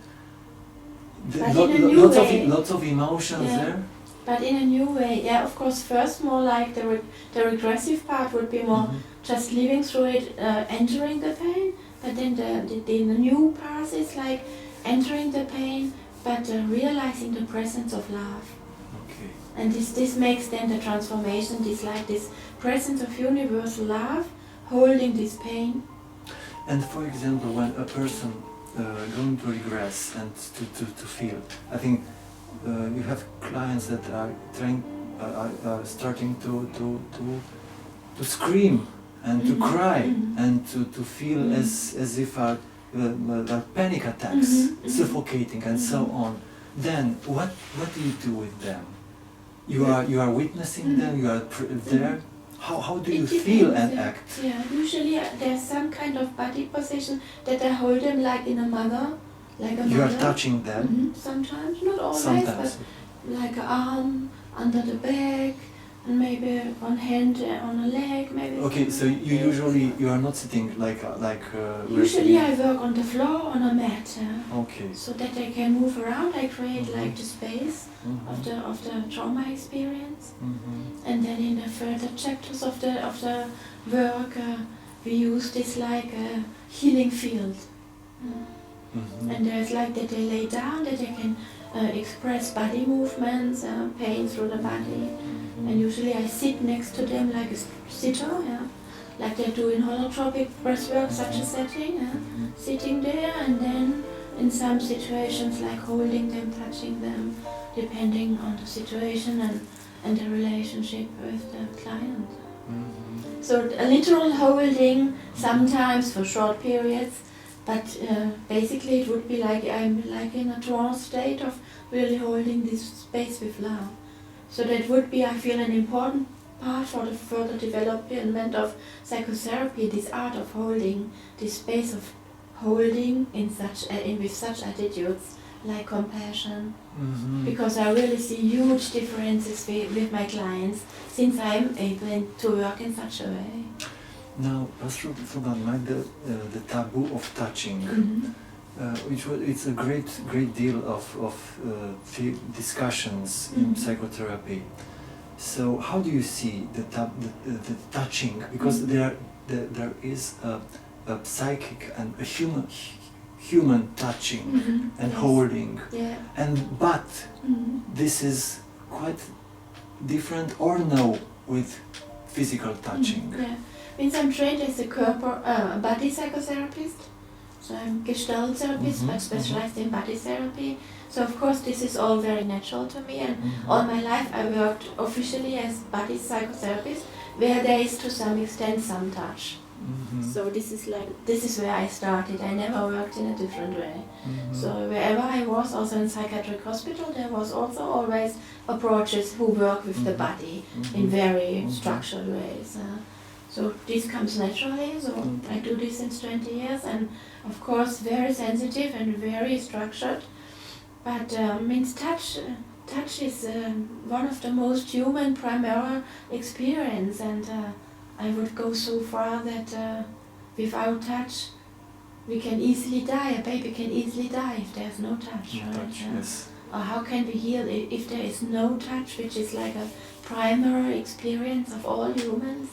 [SPEAKER 1] lots of emotions there.
[SPEAKER 2] But in a new way, yeah, of course, first more like the regressive part would be more just living through it, entering the pain, but then the new part is like entering the pain, but realizing the presence of love.
[SPEAKER 1] Okay.
[SPEAKER 2] And this makes then the transformation, this presence of universal love, holding this pain.
[SPEAKER 1] And for example, when a person going to regress and to feel, I think you have clients that are trying, starting to scream and to cry and to feel as if panic attacks, suffocating and so on. Then what do you do with them? You are witnessing them. You are there. How do you feel and act?
[SPEAKER 2] Yeah, usually there's some kind of body position that I hold them like in a mother, like a mother.
[SPEAKER 1] You are touching them.
[SPEAKER 2] Sometimes, not always,
[SPEAKER 1] Sometimes.
[SPEAKER 2] but like an arm under the back, and maybe one hand on a leg, maybe.
[SPEAKER 1] Okay, so you are not sitting like
[SPEAKER 2] usually I work on the floor on a mat.
[SPEAKER 1] Okay.
[SPEAKER 2] So that I can move around. I create like the space of the trauma experience. And then in the further chapters of the work, we use this like a healing field. And there's like that they lay down, that they can express body movements, pain through the body. And usually I sit next to them like a sitter, like they do in holotropic breathwork, such a setting, sitting there, and then in some situations like holding them, touching them, depending on the situation and the relationship with the client. So a literal holding, sometimes for short periods, but basically it would be like I'm like in a trance state of really holding this space with love. So that would be, I feel, an important part for the further development of psychotherapy, this art of holding, this space of holding with such attitudes like compassion. Because I really see huge differences with my clients since I'm able to work in such a way.
[SPEAKER 1] Now, through my mind, the taboo of touching, it's a great deal of discussions in psychotherapy. So how do you see the touching? Because there is a psychic and a human touching and holding, but this is quite different, or no, with physical touching.
[SPEAKER 2] Means I'm trained as a body psychotherapist. So I'm Gestalt therapist, but specialized in body therapy. So of course this is all very natural to me, and all my life I worked officially as body psychotherapist, where there is to some extent some touch. So this is where I started. I never worked in a different way. So wherever I was, also in psychiatric hospital, there was also always approaches who work with the body in very structured ways. So this comes naturally, so I do this since 20 years, and of course very sensitive and very structured, but means touch is one of the most human primary experience, and I would go so far that without touch we can easily die, a baby can easily die if there's no touch, right?
[SPEAKER 1] Yes.
[SPEAKER 2] Or how can we heal if there is no touch, which is like a primary experience of all humans.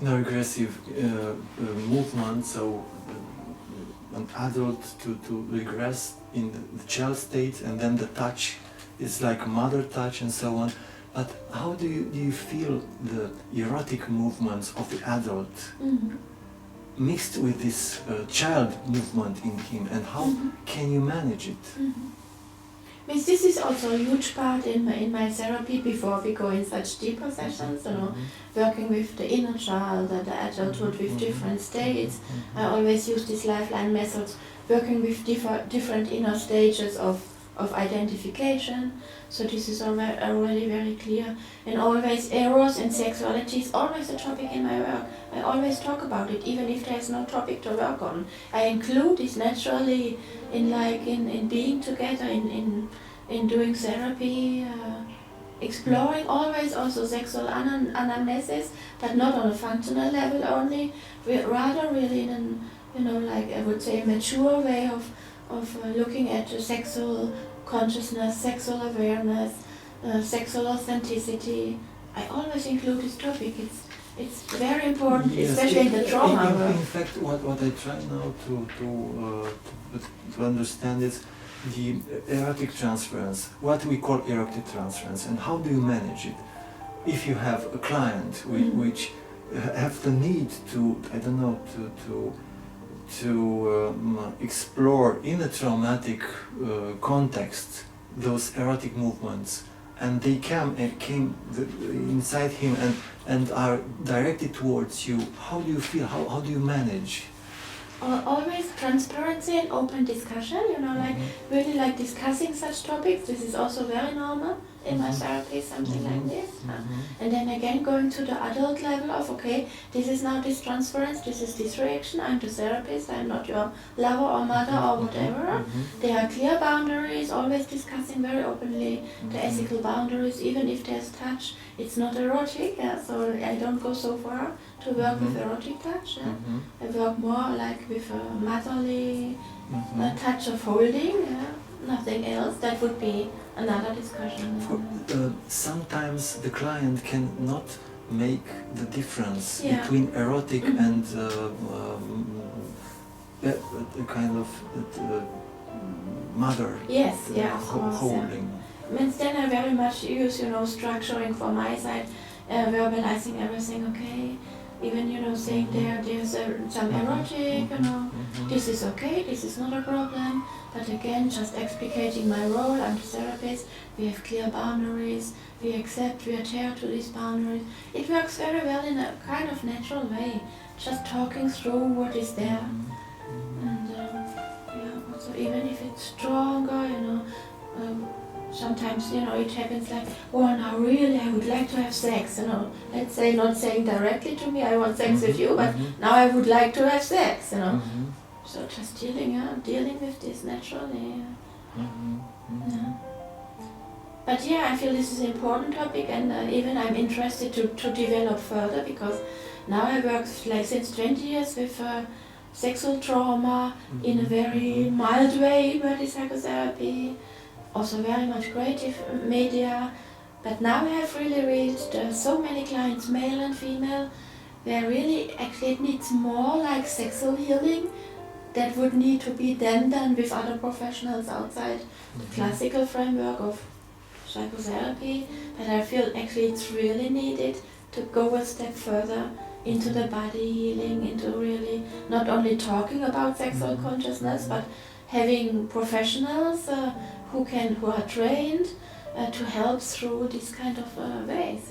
[SPEAKER 1] No regressive movement, so an adult to regress in the child state, and then the touch is like mother touch and so on. But how do you feel the erotic movements of the adult mixed with this child movement in him, and how can you manage it?
[SPEAKER 2] Means this is also a huge part in my therapy before we go in such deeper sessions, you know, working with the inner child and the adulthood with different states. I always use these lifeline methods, working with different inner stages of identification. So this is already very clear. And always eros and sexuality is always a topic in my work. I always talk about it, even if there's no topic to work on. I include this naturally in being together, in doing therapy, exploring always also sexual anamnesis, but not on a functional level only, rather really in an, I would say, mature way of looking at sexual consciousness, sexual awareness, sexual authenticity. I always include this topic. It's very important, yes, especially in the trauma work.
[SPEAKER 1] In fact, what I try now to understand is the erotic transference, what we call erotic transference, and how do you manage it? If you have a client which have the need to, I don't know, to explore in a traumatic context those erotic movements, and they came inside him and are directed towards you, how do you feel? How do you manage?
[SPEAKER 2] Always transparency and open discussion, really like discussing such topics. This is also very normal in my therapy, something like this. And then again going to the adult level of, okay, this is now this transference, this is this reaction, I'm the therapist, I'm not your lover or mother or whatever. There are clear boundaries, always discussing very openly the ethical boundaries, even if there's touch. It's not erotic, so I don't go so far to work with erotic touch. I work more like with a motherly touch of holding, nothing else. That would be another discussion.
[SPEAKER 1] Sometimes the client cannot make the difference between erotic and a kind of mother holding.
[SPEAKER 2] Means then I very much use, structuring from my side, verbalizing everything, okay? Even, saying there's some erotic, this is okay, this is not a problem. But again, just explicating my role, I'm the therapist, we have clear boundaries, we accept, we adhere to these boundaries. It works very well in a kind of natural way, just talking through what is there. And also even if it's stronger, sometimes, it happens like, oh, now really I would like to have sex, Let's say, not saying directly to me, I want sex with you, but now I would like to have sex, So just dealing with this naturally. But I feel this is an important topic, and even I'm interested to develop further, because now I work since 20 years with sexual trauma in a very mild way, body psychotherapy, also very much creative media. But now I have really reached so many clients, male and female, where really actually it needs more like sexual healing that would need to be then done with other professionals outside the classical framework of psychotherapy. But I feel actually it's really needed to go a step further into the body healing, into really not only talking about sexual consciousness, but having professionals who are trained to help through these kind of ways.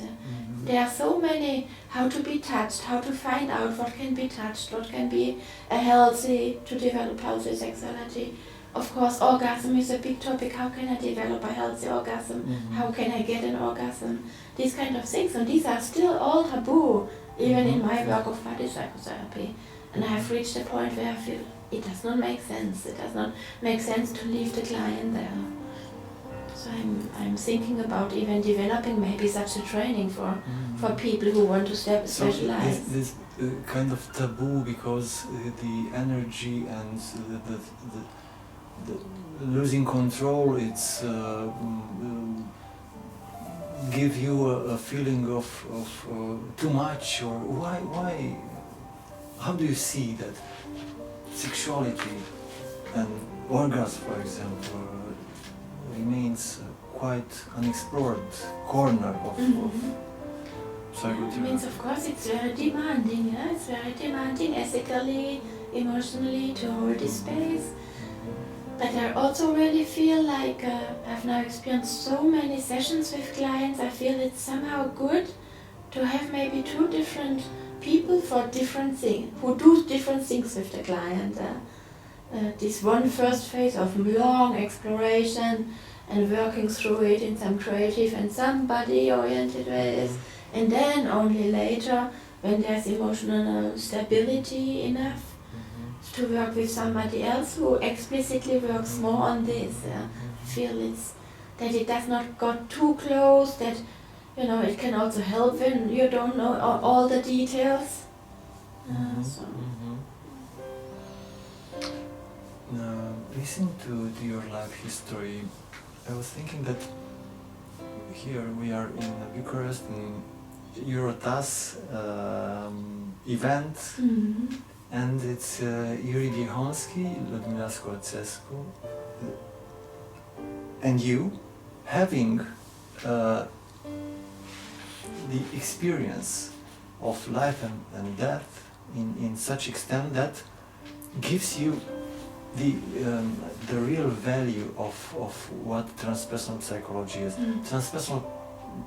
[SPEAKER 2] There are so many, how to be touched, how to find out what can be touched, what can be to develop healthy sexuality. Of course, orgasm is a big topic. How can I develop a healthy orgasm? How can I get an orgasm? These kind of things, and these are still all taboo, even in my work of body psychotherapy. And I have reached a point where I feel it does not make sense. It does not make sense to leave the client there. So I'm thinking about even developing maybe such a training for people who want to specialize.
[SPEAKER 1] So this kind of taboo, because the energy and the losing control, it's give you a feeling of too much, or why? How do you see that sexuality and orgasm, for example, remains quite unexplored corner of psychotherapy?
[SPEAKER 2] It means, of course, it's very demanding. Yeah? It's very demanding ethically, emotionally, to hold this space. But I also really feel like I've now experienced so many sessions with clients. I feel it's somehow good to have maybe two different people for different things, who do different things with the client. This one first phase of long exploration and working through it in some creative and some body-oriented ways, and then only later, when there's emotional stability enough, to work with somebody else who explicitly works more on this. I feel that it does not go too close, that it can also help when you don't know all the details.
[SPEAKER 1] Listening to your life history, I was thinking that here we are in Bucharest, in EUROTAS event, and it's Yuri Dihonsky, Ludmila Skorcescu, and you having the experience of life and death in such extent that gives you the real value of what transpersonal psychology is. Transpersonal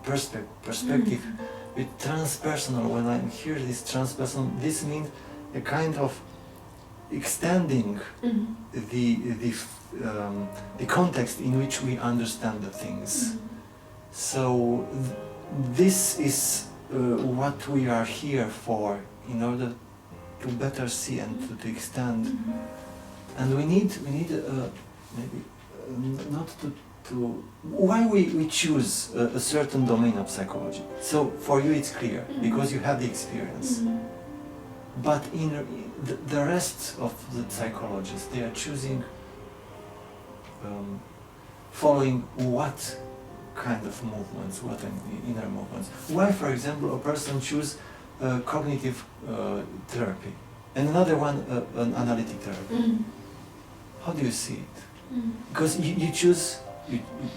[SPEAKER 1] perspective with transpersonal. When I hear this transpersonal, this means a kind of extending the context in which we understand the things. So this is what we are here for, in order to better see and to extend. And we need maybe not to why we choose a certain domain of psychology. So for you it's clear because you have the experience. But in the rest of the psychologists, they are choosing following what kind of movements, what inner movements. Why, for example, a person choose cognitive therapy and another one an analytic therapy? How do you see it? Because you choose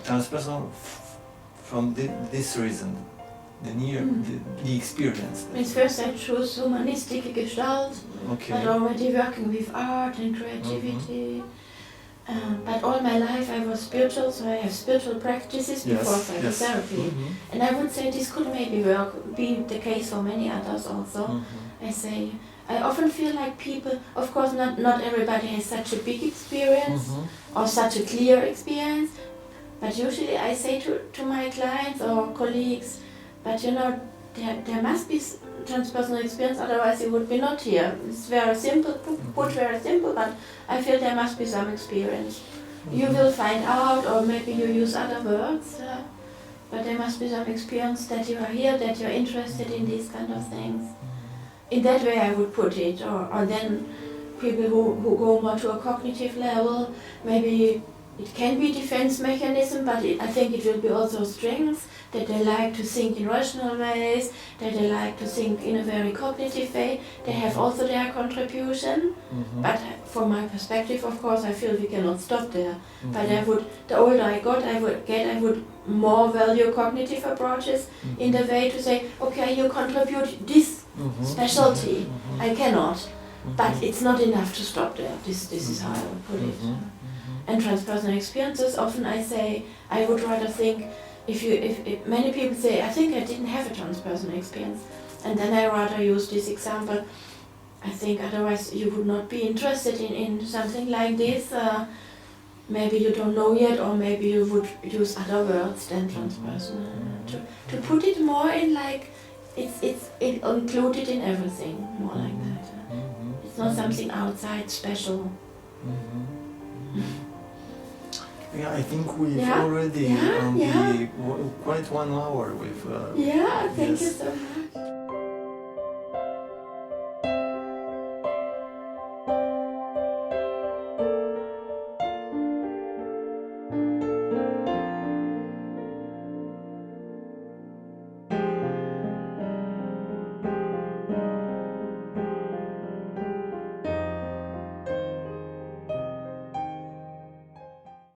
[SPEAKER 1] transpersonal from this reason, the experience.
[SPEAKER 2] Means first I chose humanistic gestalt, but already working with art and creativity. But all my life I was spiritual, so I have spiritual practices before psychotherapy. And I would say this could maybe be the case for many others also. I often feel like people, of course not everybody has such a big experience or such a clear experience, but usually I say to my clients or colleagues, but there must be transpersonal experience, otherwise you would be not here. It's very simple, put very simple, but I feel there must be some experience. You will find out, or maybe you use other words, but there must be some experience that you are here, that you're interested in these kind of things. In that way I would put it, or then people who go more to a cognitive level, maybe it can be defense mechanism, but I think it will be also strengths, that they like to think in rational ways, that they like to think in a very cognitive way. They have also their contribution, but from my perspective, of course, I feel we cannot stop there. But the older I would more value cognitive approaches in the way to say, okay, you contribute this specialty, I cannot, but it's not enough to stop there. This is how I would put it. And transpersonal experiences, often I say, I would rather think, if many people say, I think I didn't have a transpersonal experience, and then I rather use this example, I think otherwise you would not be interested in something like this. Maybe you don't know yet, or maybe you would use other words than transpersonal. To put it more in like, it's included in everything, more like that. It's not something outside special.
[SPEAKER 1] Yeah, I think we've already quite 1 hour with.
[SPEAKER 2] Thank you so much.